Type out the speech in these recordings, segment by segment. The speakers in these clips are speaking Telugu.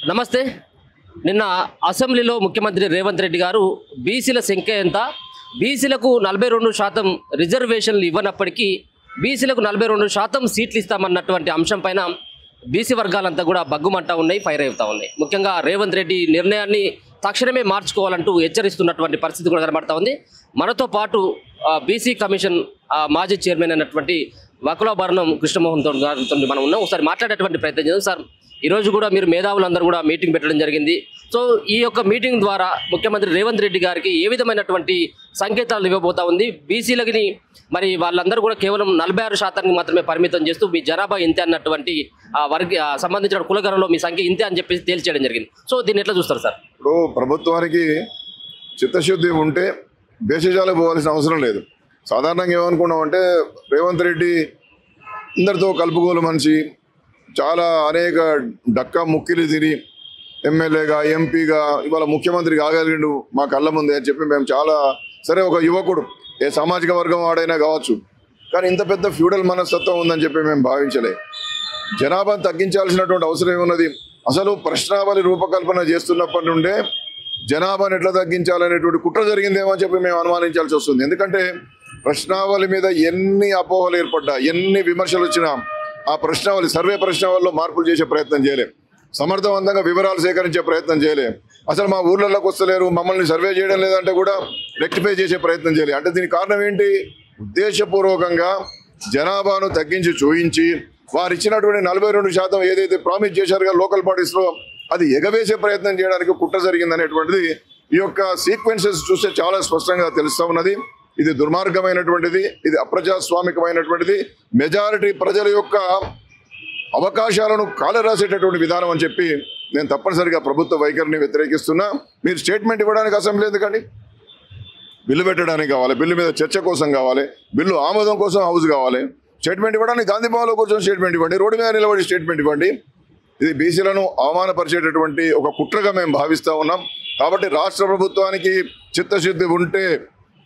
నమస్తే. నిన్న అసెంబ్లీలో ముఖ్యమంత్రి రేవంత్ రెడ్డి గారు బీసీల సంఖ్య ఎంత, బీసీలకు 42% రిజర్వేషన్లు ఇవ్వనప్పటికీ బీసీలకు 42% సీట్లు ఇస్తామన్నటువంటి అంశం పైన బీసీ వర్గాలంతా కూడా బగ్గుమంటా ఉన్నాయి, ఫైర్ అవుతా ఉన్నాయి. ముఖ్యంగా రేవంత్ రెడ్డి నిర్ణయాన్ని తక్షణమే మార్చుకోవాలంటూ హెచ్చరిస్తున్నటువంటి పరిస్థితి కూడా కనబడతా ఉంది. మనతో పాటు బీసీ కమిషన్ మాజీ చైర్మన్ అయినటువంటి వకులాభరణం కృష్ణమోహన్ గారితో మనం ఉన్నాం. ఒకసారి మాట్లాడేటువంటి ప్రయత్నం చేద్దాం. సార్, ఈరోజు కూడా మీరు మేధావులందరూ కూడా మీటింగ్ పెట్టడం జరిగింది. సో ఈ యొక్క మీటింగ్ ద్వారా ముఖ్యమంత్రి రేవంత్ రెడ్డి గారికి ఏ విధమైనటువంటి సంకేతాలు ఇవ్వబోతా ఉంది? బీసీలకి మరి వాళ్ళందరూ కూడా కేవలం 46% మాత్రమే పరిమితం చేస్తూ మీ జనాభా ఇంతే అన్నటువంటి సంబంధించిన కులగణలో మీ సంఖ్య ఇంతే అని చెప్పేసి తేల్చేయడం జరిగింది. సో దీన్ని ఎట్లా చూస్తారు సార్? ఇప్పుడు ప్రభుత్వానికి చిత్తశుద్ధి ఉంటే భేషజాలకు పోవాల్సిన అవసరం లేదు. సాధారణంగా ఏమనుకున్నామంటే రేవంత్ రెడ్డి అందరితో కలుపుకోలు మనిషి, చాలా అనేక డక్కా ముక్కిలు తిని ఎమ్మెల్యేగా ఎంపీగా ఇవాళ ముఖ్యమంత్రి కాగలిగిండు మా కళ్ళ ముందే అని చెప్పి మేము చాలా సరే, ఒక యువకుడు ఏ సామాజిక వర్గం వాడైనా కావచ్చు, కానీ ఇంత పెద్ద ఫ్యూడల్ మనస్తత్వం ఉందని చెప్పి మేము భావించలే. జనాభాను తగ్గించాల్సినటువంటి అవసరం ఏమున్నది? అసలు ప్రశ్నావళి రూపకల్పన చేస్తున్నప్పటి నుండే జనాభాను ఎట్లా తగ్గించాలనేటువంటి కుట్ర జరిగిందేమో అని చెప్పి మేము అనుమానించాల్సి వస్తుంది. ఎందుకంటే ప్రశ్నావళి మీద ఎన్ని అపోహలు ఏర్పడ్డా, ఎన్ని విమర్శలు వచ్చినా ఆ ప్రశ్నావళి సర్వే ప్రశ్నావళిలో మార్పులు చేసే ప్రయత్నం చేయలేం, సమర్థవంతంగా వివరాలు సేకరించే ప్రయత్నం చేయలేం. అసలు మా ఊర్లలోకి వస్తలేరు, మమ్మల్ని సర్వే చేయడం లేదంటే కూడా రెక్టిఫై చేసే ప్రయత్నం చేయలేదు. అంటే దీనికి కారణం ఏంటి? ఉద్దేశపూర్వకంగా జనాభాను తగ్గించి చూయించి వారు ఇచ్చినటువంటి 42% ఏదైతే ప్రామిస్ చేశారుగా లోకల్ బాడీస్లో, అది ఎగవేసే ప్రయత్నం చేయడానికి కుట్ర జరిగిందనేటువంటిది ఈ యొక్క సీక్వెన్సెస్ చూస్తే చాలా స్పష్టంగా తెలుస్తూ ఉన్నది. ఇది దుర్మార్గమైనటువంటిది, ఇది అప్రజాస్వామికమైనటువంటిది, మెజారిటీ ప్రజల యొక్క అవకాశాలను కాలరాసేటటువంటి విధానం అని చెప్పి నేను తప్పనిసరిగా ప్రభుత్వ వైఖరిని వ్యతిరేకిస్తున్నా. మీరు స్టేట్మెంట్ ఇవ్వడానికి అసెంబ్లీ ఎందుకండి? బిల్లు పెట్టడానికి కావాలి, బిల్లు మీద చర్చ కోసం కావాలి, బిల్లు ఆమోదం కోసం హౌస్ కావాలి. స్టేట్మెంట్ ఇవ్వడానికి గాంధీ భవన్లో కూర్చొని స్టేట్మెంట్ ఇవ్వండి, రోడ్డు మీద నిలబడి స్టేట్మెంట్ ఇవ్వండి. ఇది బీసీలను అవమానపరిచేటటువంటి ఒక కుట్రగా మేము భావిస్తూ ఉన్నాం. కాబట్టి రాష్ట్ర ప్రభుత్వానికి చిత్తశుద్ధి ఉంటే,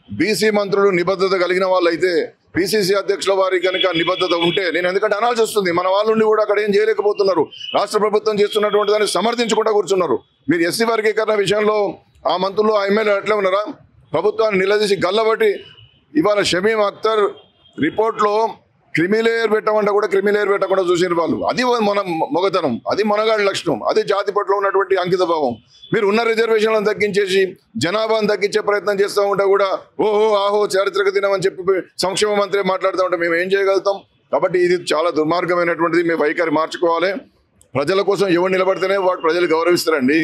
బీసీ మంత్రులు నిబద్ధత కలిగిన వాళ్ళు అయితే, పిసిసి అధ్యక్షుల వారి కనుక నిబద్ధత ఉంటే, నేను ఎందుకంటే అనాల్సి వస్తుంది, మన వాళ్ళ నుండి కూడా అక్కడ ఏం చేయలేకపోతున్నారు, రాష్ట్ర ప్రభుత్వం చేస్తున్నటువంటి దాన్ని సమర్థించుకుంటూ కూర్చున్నారు. మీరు ఎస్సీ వర్గీకరణ విషయంలో ఆ మంత్రులు ఆ ఎమ్మెల్యే అట్లే ఉన్నారా? ప్రభుత్వాన్ని నిలదీసి గల్లబట్టి ఇవాళ షమీమ్ అఖ్తర్ రిపోర్ట్లో క్రిమిలేయర్ పెట్టమంటే కూడా క్రిమిలేయర్ పెట్టకుండా చూసిన వాళ్ళు. అది మన మొగతనం, అది మనగాడి లక్షణం, అది జాతి పట్ల ఉన్నటువంటి అంకిత భావం. మీరు ఉన్న రిజర్వేషన్లను తగ్గించేసి జనాభాను తగ్గించే ప్రయత్నం చేస్తూ ఉంటే కూడా ఓహో ఆహో చారిత్రక దినం అని చెప్పి సంక్షేమ మంత్రి మాట్లాడుతూ ఉంటే మేము ఏం చేయగలుగుతాం? కాబట్టి ఇది చాలా దుర్మార్గమైనటువంటిది. మీ వైఖరి మార్చుకోవాలి. ప్రజల కోసం ఎవరు నిలబడితేనే వాడు ప్రజలు గౌరవిస్తారండి.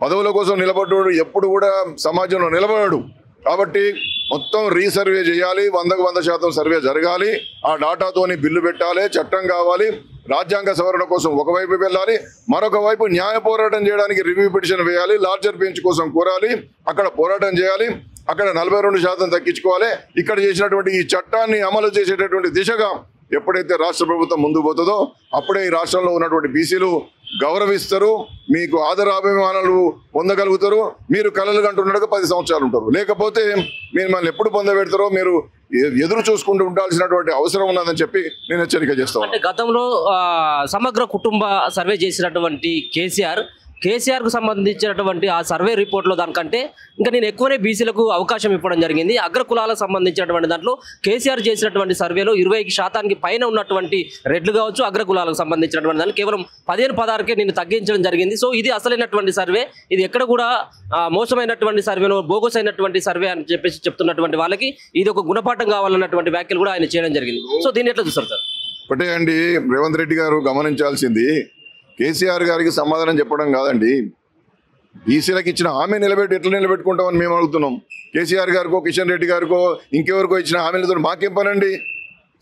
పదవుల కోసం నిలబడ్డాడు ఎప్పుడు కూడా సమాజంలో నిలబడాడు. కాబట్టి మొత్తం రీసర్వే చేయాలి, 100% సర్వే జరగాలి, ఆ డాటాతోని బిల్లు పెట్టాలి, చట్టం కావాలి, రాజ్యాంగ సవరణ కోసం ఒకవైపు వెళ్ళాలి, మరొక వైపు న్యాయ పోరాటం చేయడానికి రివ్యూ పిటిషన్ వేయాలి, లార్జర్ బెంచ్ కోసం కోరాలి, అక్కడ పోరాటం చేయాలి, అక్కడ 42% తగ్గించుకోవాలి. ఇక్కడ చేసినటువంటి ఈ చట్టాన్ని అమలు చేసేటటువంటి దిశగా ఎప్పుడైతే రాష్ట్ర ప్రభుత్వం ముందుకు పోతుందో అప్పుడే ఈ రాష్ట్రంలో ఉన్నటువంటి బీసీలు గౌరవిస్తారు, మీకు ఆదరాభిమానాలు పొందగలుగుతారు. మీరు కలలు కంటున్నట్టుగా 10 సంవత్సరాలు ఉంటారు, లేకపోతే మీరు మళ్ళీ ఎప్పుడు పొందబెడతారో మీరు ఎదురు చూసుకుంటూ ఉండాల్సినటువంటి అవసరం ఉన్నదని చెప్పి నేను హెచ్చరిక చేస్తాను. అంటే గతంలో సమగ్ర కుటుంబ సర్వే చేసినటువంటి కేసీఆర్కు సంబంధించినటువంటి ఆ సర్వే రిపోర్ట్లో దానికంటే ఇంకా నేను ఎక్కువనే బీసీలకు అవకాశం ఇవ్వడం జరిగింది. అగ్ర కులాలకు సంబంధించినటువంటి దాంట్లో కేసీఆర్ చేసినటువంటి సర్వేలో 20% పైన ఉన్నటువంటి రెడ్లు కావచ్చు, అగ్ర కులాలకు సంబంధించినటువంటి దాన్ని కేవలం 15-16కే నేను తగ్గించడం జరిగింది. సో ఇది అసలైనటువంటి సర్వే, ఇది ఎక్కడ కూడా మోసమైనటువంటి సర్వేలో బోగస్ అయినటువంటి సర్వే అని చెప్పేసి చెప్తున్నటువంటి వాళ్ళకి ఇది ఒక గుణపాఠం కావాలన్నటువంటి వ్యాఖ్యలు కూడా ఆయన చేయడం జరిగింది. సో దీన్ని ఎట్లా చూస్తారు సార్? ఒకటే అండి, రేవంత్ రెడ్డి గారు గమనించాల్సింది కేసీఆర్ గారికి సమాధానం చెప్పడం కాదండి, బీసీలకు ఇచ్చిన హామీ ఎట్లా నిలబెట్టుకుంటామని మేము అడుగుతున్నాం. కేసీఆర్ గారికో కిషన్ రెడ్డి గారికో ఇంకెవరికో ఇచ్చిన హామీలతో మాకేం పనండి?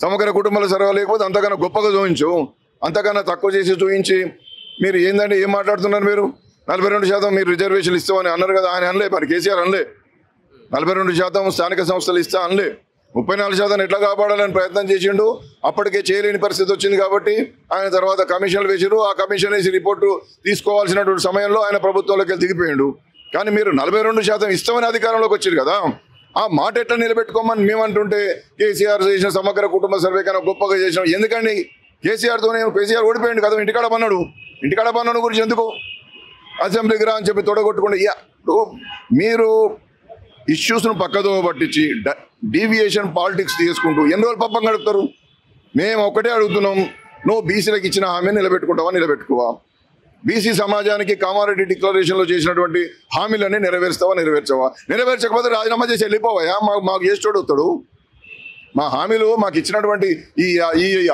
సమగ్ర కుటుంబాల సర్వే లేకపోతే అంతకన్నా గొప్పగా చూపించు, అంతకన్నా తక్కువ చేసి చూపించి మీరు ఏందండి ఏం మాట్లాడుతున్నారు? మీరు 42% మీరు రిజర్వేషన్లు ఇస్తామని అన్నారు కదా, ఆయన అనలే, మరి కేసీఆర్ అనలే. 42% స్థానిక సంస్థలు ఇస్తా అనలే. 34% ఎట్లా కాపాడాలని ప్రయత్నం చేసిండు, అప్పటికే చేయలేని పరిస్థితి వచ్చింది కాబట్టి ఆయన తర్వాత కమిషన్లు వేసారు. ఆ కమిషన్ వేసి రిపోర్టు తీసుకోవాల్సినటువంటి సమయంలో ఆయన ప్రభుత్వంలోకి దిగిపోయాడు. కానీ మీరు 42% ఇస్తామని అధికారంలోకి వచ్చారు కదా, ఆ మాట ఎట్లా నిలబెట్టుకోమని మేమంటుంటే కేసీఆర్ చేసిన సమగ్ర కుటుంబ సర్వే కన్నా గొప్పగా చేసినాం. ఎందుకండి? కేసీఆర్తోనే కేసీఆర్ ఓడిపోయాడు కదా, ఇంటికాడ పన్నాడు గురించి ఎందుకు? అసెంబ్లీకి రా అని చెప్పి తొడగొట్టుకుంటే మీరు ఇష్యూస్ను పక్కదో పట్టించి డీవియేషన్ పాలిటిక్స్ తీసుకుంటూ ఎన్ని రోజులు పబ్బం గడుపుతారు? మేము ఒకటే అడుగుతున్నాం, నువ్వు బీసీలకు ఇచ్చిన హామీని నిలబెట్టుకుంటావా, నిలబెట్టుకోవా? బీసీ సమాజానికి కామారెడ్డి డిక్లరేషన్లో చేసినటువంటి హామీలన్నీ నెరవేర్చావా, నెరవేర్చవా? నెరవేర్చకపోతే రాజీనామా చేసి వెళ్ళిపోవా? మాకు చేసేటోడు వస్తాడు. మా హామీలు మాకు ఇచ్చినటువంటి ఈ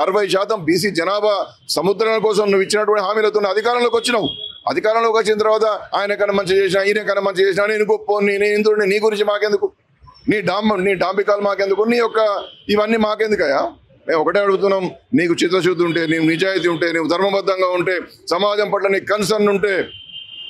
60% బీసీ జనాభా సముద్రాల కోసం నువ్వు ఇచ్చినటువంటి హామీలతో అధికారంలోకి వచ్చినావు. అధికారంలోకి వచ్చిన తర్వాత ఆయన కన్నా మంచి చేసినా, ఈయన కన్నా మంచి చేసినా, నేను గొప్ప, నేను ఇంద్రుడిని, నీ గురించి మాకెందుకు? నీ డాంబికాలు మాకెందుకు? నీ యొక్క ఇవన్నీ మాకెందుకయా? మేము ఒకటే అడుగుతున్నాం, నీకు చిత్తశుద్ధి ఉంటే, నీకు నిజాయితీ ఉంటే, నీకు ధర్మబద్ధంగా ఉంటే, సమాజం పట్ల నీకు కన్సర్న్ ఉంటే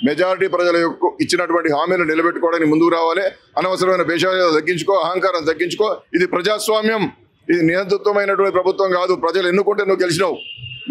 మెజారిటీ ప్రజల యొక్క ఇచ్చినటువంటి హామీలు నిలబెట్టుకోవడానికి ముందుకు రావాలి. అనవసరమైన భేషజాలు తగ్గించుకో, అహంకారం తగ్గించుకో. ఇది ప్రజాస్వామ్యం, ఇది నియంతృత్వమైనటువంటి ప్రభుత్వం కాదు. ప్రజలు ఎన్నుకుంటే నువ్వు గెలిచినావు,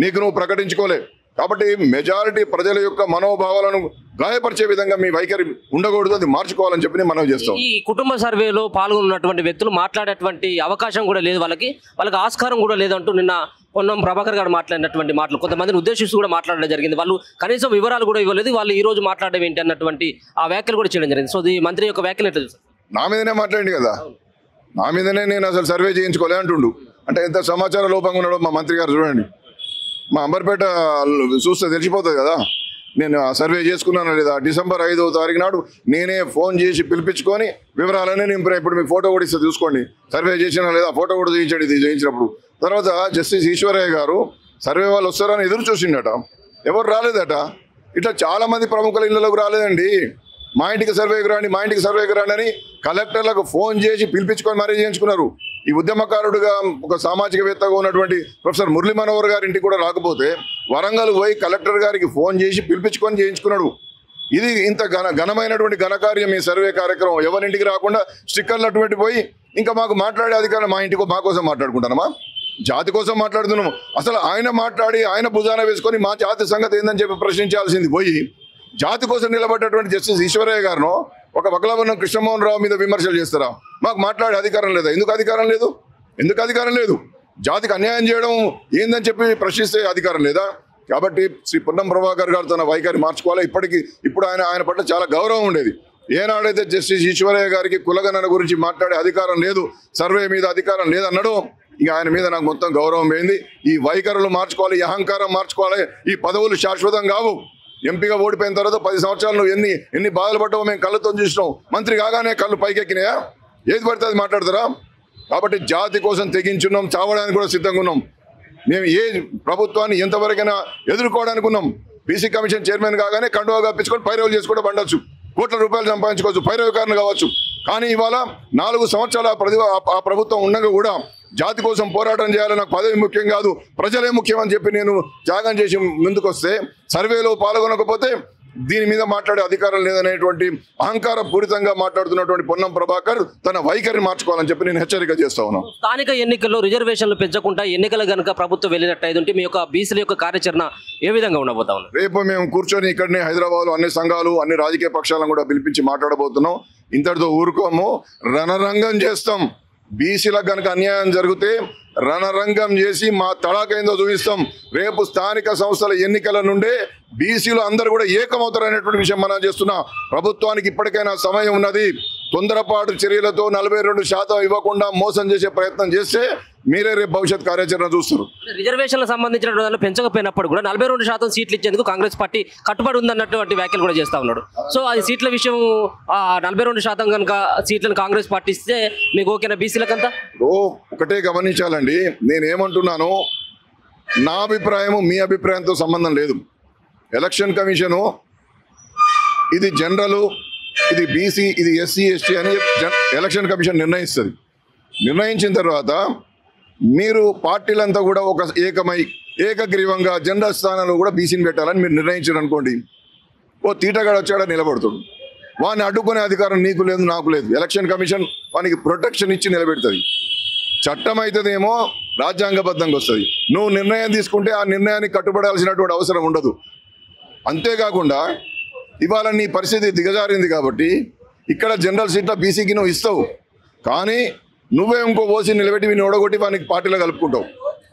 నీకు నువ్వు ప్రకటించుకోలే. కాబట్టి మెజారిటీ ప్రజల యొక్క మనోభావాలను గాయపరిచే విధంగా మీ వైఖరి ఉండకూడదు, అది మార్చుకోవాలని చెప్పి మనం చేస్తాం. ఈ కుటుంబ సర్వేలో పాల్గొన్నటువంటి వ్యక్తులు మాట్లాడేటువంటి అవకాశం కూడా లేదు, వాళ్ళకి ఆస్కారం కూడా లేదంటూ నిన్న పొన్నం ప్రభాకర్ గారు మాట్లాడినటువంటి మాటలు కొంతమందిని ఉద్దేశిస్తూ కూడా మాట్లాడడం జరిగింది. వాళ్ళు కనీసం వివరాలు కూడా ఇవ్వలేదు, వాళ్ళు ఈ రోజు మాట్లాడడం ఏంటి అన్నటువంటి ఆ వ్యాఖ్యలు కూడా చేయడం జరిగింది. సో ఈ మంత్రి యొక్క వ్యాఖ్యలు ఎట్లా చూస్తారు? నా మీదనే మాట్లాడింది కదా, నా మీదనే నేను అసలు సర్వే చేయించుకోలే అంటుండు. అంటే ఎంత సమాచార లోపంగా ఉన్నాడో మా మంత్రి గారు చూడండి. మా అంబర్పేట చూస్తే తెలిసిపోతుంది కదా నేను సర్వే చేసుకున్నాను లేదా. డిసెంబర్ 5వ తారీఖు నాడు నేనే ఫోన్ చేసి పిలిపించుకొని వివరాలనే నింపిన. ఇప్పుడు మీకు ఫోటో కూడా ఇస్తే చూసుకోండి, సర్వే చేసినా లేదా. ఫోటో కూడా చేయించాడు ఇది చేయించినప్పుడు. తర్వాత జస్టిస్ ఈశ్వరయ్య గారు సర్వే వాళ్ళు వస్తారని ఎదురు చూసిండట, ఎవరు రాలేదట. ఇట్లా చాలామంది ప్రముఖుల ఇళ్ళలోకి రాలేదండి. మా ఇంటికి సర్వేకి రాండి, మా ఇంటికి సర్వేకి రాండి అని కలెక్టర్లకు ఫోన్ చేసి పిలిపించుకొని మరీ చేయించుకున్నారు. ఈ ఉద్యమకారుడుగా ఒక సామాజికవేత్తగా ఉన్నటువంటి ప్రొఫెసర్ మురళీ మనోహర్ గారి ఇంటికి కూడా రాకపోతే వరంగల్ పోయి కలెక్టర్ గారికి ఫోన్ చేసి పిలిపించుకొని చేయించుకున్నాడు. ఇది ఇంత ఘనమైనటువంటి ఘనకార్యం ఈ సర్వే కార్యక్రమం. ఎవరింటికి రాకుండా స్టిక్కర్లు అటువంటి పోయి ఇంకా మాకు మాట్లాడే అధికారం మా ఇంటికి మా కోసం మాట్లాడుకుంటానమా? జాతి కోసం మాట్లాడుతున్నాము. అసలు ఆయన మాట్లాడి ఆయన భుజాన వేసుకొని మా జాతి సంగతి ఏందని చెప్పి ప్రశ్నించాల్సింది పోయి జాతి కోసం నిలబడ్డటువంటి జస్టిస్ ఈశ్వరయ్య గారును ఒక వకలవనం కృష్ణమోహన్ రావు మీద విమర్శలు చేస్తారా? మాకు మాట్లాడే అధికారం లేదా? ఎందుకు అధికారం లేదు? ఎందుకు అధికారం లేదు? జాతికి అన్యాయం చేయడం ఏందని చెప్పి ప్రశ్నిస్తే అధికారం లేదా? కాబట్టి శ్రీ పొన్నం ప్రభాకర్ గారు తన వైఖరి మార్చుకోవాలి. ఇప్పుడు ఆయన పట్ల చాలా గౌరవం ఉండేది. ఏనాడైతే జస్టిస్ ఈశ్వరయ్య గారికి కులగణన గురించి మాట్లాడే అధికారం లేదు, సర్వే మీద అధికారం లేదన్నాడు, ఇక ఆయన మీద నాకు మొత్తం గౌరవం పోయింది. ఈ వైఖరులు మార్చుకోవాలి, ఈ అహంకారం మార్చుకోవాలి. ఈ పదవులు శాశ్వతం కావు. ఎంపీగా ఓడిపోయిన తర్వాత 10 సంవత్సరాలు నువ్వు ఎన్ని బాధలు పడ్డావో మేము కళ్ళతో చూసినాం. మంత్రి కాగానే కళ్ళు పైకెక్కినాయా? ఏది పడితే అది మాట్లాడతారా? కాబట్టి జాతి కోసం తెగించున్నాం, చావడానికి కూడా సిద్ధంగా ఉన్నాం. మేము ఏ ప్రభుత్వాన్ని ఎంతవరకైనా ఎదుర్కోవడానికి ఉన్నాం. బీసీ కమిషన్ చైర్మన్ కాగానే కండువా కప్పించుకొని పైరవులు చేసుకుంటూ పండొచ్చు, కోట్ల రూపాయలు సంపాదించుకోవచ్చు, పైరవికారణ కావచ్చు. కానీ ఇవాళ 4 సంవత్సరాల ఆ ప్రభుత్వం ఉండగా కూడా జాతి కోసం పోరాటం చేయాలి, నాకు పదవి ముఖ్యం కాదు, ప్రజలే ముఖ్యం అని చెప్పి నేను త్యాగం చేసి ముందుకొస్తే సర్వేలో పాల్గొనకపోతే దీని మీద మాట్లాడే అధికారం లేదనేటువంటి అహంకార పూరితంగా మాట్లాడుతున్నటువంటి పొన్నం ప్రభాకర్ తన వైఖరిని మార్చుకోవాలని చెప్పి నేను హెచ్చరిక చేస్తా ఉన్నాను. స్థానిక ఎన్నికల్లో రిజర్వేషన్లు పెంచకుండా ఎన్నికలు కనుక ప్రభుత్వం వెళ్ళినట్టయితే మీ యొక్క బీసీల యొక్క కార్యాచరణ ఏ విధంగా ఉండబోతా ఉన్నారు? రేపు మేము కూర్చొని ఇక్కడనే హైదరాబాద్లో అన్ని సంఘాలు అన్ని రాజకీయ పక్షాలను కూడా పిలిపించి మాట్లాడబోతున్నాం. ఇంతటితో ఊరుకోము, రణరంగం చేస్తాం. బీసీలకు కనుక అన్యాయం జరిగితే రణరంగం చేసి మా తడాకైందో చూపిస్తాం. రేపు స్థానిక సంస్థల ఎన్నికల నుండే బీసీలు అందరూ కూడా ఏకమవుతారనేటువంటి విషయం మనం చేస్తున్నా. ప్రభుత్వానికి ఇప్పటికైనా సమయం ఉన్నది. తొందరపాటు చర్యలతో 42% ఇవ్వకుండా మోసం చేసే ప్రయత్నం చేస్తే మీరే రేపు భవిష్యత్ కార్యాచరణ చూస్తారు. రిజర్వేషన్లకు సంబంధించిన పెంచకపోయినప్పుడు కూడా 42% సీట్లు ఇచ్చేందుకు కాంగ్రెస్ పార్టీ కట్టుబడి ఉందన్నటువంటి వ్యాఖ్యలు కూడా చేస్తా ఉన్నాడు. సో అది సీట్ల విషయం 42% కనుక సీట్లను కాంగ్రెస్ పార్టీ ఇస్తే మీకు ఓకేనా బీసీలకంతా? ఒకటే గమనించాలండి, నేనేమంటున్నాను, నా అభిప్రాయము మీ అభిప్రాయంతో సంబంధం లేదు. ఎలక్షన్ కమిషను ఇది జనరల్, ఇది బీసీ, ఇది ఎస్సీ ఎస్టీ అని ఎలక్షన్ కమిషన్ నిర్ణయిస్తుంది. నిర్ణయించిన తర్వాత మీరు పార్టీలంతా కూడా ఒక ఏకగ్రీవంగా జనరల్ స్థానంలో కూడా బీసీని పెట్టాలని మీరు నిర్ణయించారు అనుకోండి. ఓ తీటగాడు వచ్చాడా నిలబడుతుంది, వాడిని అడ్డుకునే అధికారం నీకు లేదు, నాకు లేదు. ఎలక్షన్ కమిషన్ వానికి ప్రొటెక్షన్ ఇచ్చి నిలబెడుతుంది. చట్టం అవుతుందేమో రాజ్యాంగబద్ధంగా వస్తుంది. నువ్వు నిర్ణయం తీసుకుంటే ఆ నిర్ణయానికి కట్టుబడాల్సినటువంటి అవసరం ఉండదు. అంతేకాకుండా ఇవాళ నీ పరిస్థితి దిగజారింది కాబట్టి ఇక్కడ జనరల్ సీట్ల బీసీకి నువ్వు ఇస్తావు, కానీ నువ్వే ఇంకో ఓసీ నిలబెట్టి వీని ఓడగొట్టి వానికి పార్టీలో కలుపుకుంటావు.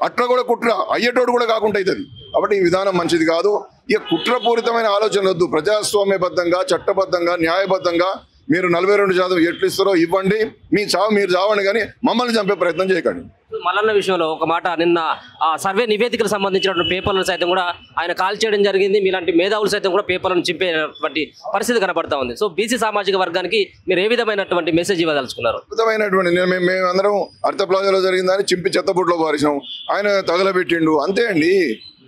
అట్లా కూడా కుట్ర అయ్యేటోడు కూడా కాకుండా అవుతుంది. కాబట్టి ఈ విధానం మంచిది కాదు. ఇక కుట్రపూరితమైన ఆలోచన వద్దు. ప్రజాస్వామ్యబద్ధంగా, చట్టబద్ధంగా, న్యాయబద్ధంగా మీరు 42% ఎట్లు ఇస్తారో ఇవ్వండి, మీ చావు మీరు చావండి, కానీ మమ్మల్ని చంపే ప్రయత్నం చేయకండి. మల్లన్న విషయంలో ఒక మాట, నిన్న ఆ సర్వే నివేదికలకు సంబంధించినటువంటి పేపర్లను సైతం కూడా ఆయన కాల్ చేయడం జరిగింది. మీలాంటి మేధావులు సైతం కూడా పేపర్లను చింపేటువంటి పరిస్థితి కనబడతా ఉంది. సో బీసీ సామాజిక వర్గానికి మీరు ఏ విధమైనటువంటి మెసేజ్ ఇవ్వదలుచుకున్నారు? అద్భుతమైనటువంటి మేమందరం అర్థ ప్లాజాలో జరిగిందని చింపి చెత్తబుట్లో పారేసినాం, ఆయన తగలబెట్టిండు, అంతే అండి.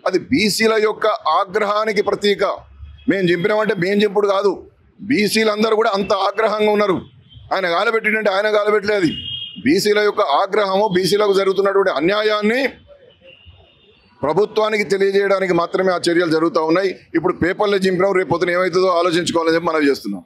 అది బీసీల యొక్క ఆగ్రహానికి ప్రతీక. మేము చింపినామంటే మేము చింపుడు కాదు, బీసీలందరూ కూడా అంత ఆగ్రహంగా ఉన్నారు. ఆయన గాలబెట్టిందంటే ఆయన గాలబెట్టలేదు. బీసీల యొక్క ఆగ్రహము, బీసీలకు జరుగుతున్నటువంటి అన్యాయాన్ని ప్రభుత్వానికి తెలియజేయడానికి మాత్రమే ఆ చర్యలు జరుగుతూ ఉన్నాయి. ఇప్పుడు పేపర్లో చింపినాం, రేపు పొద్దున ఏమవుతుందో ఆలోచించుకోవాలని చెప్పి మనం చేస్తున్నాం.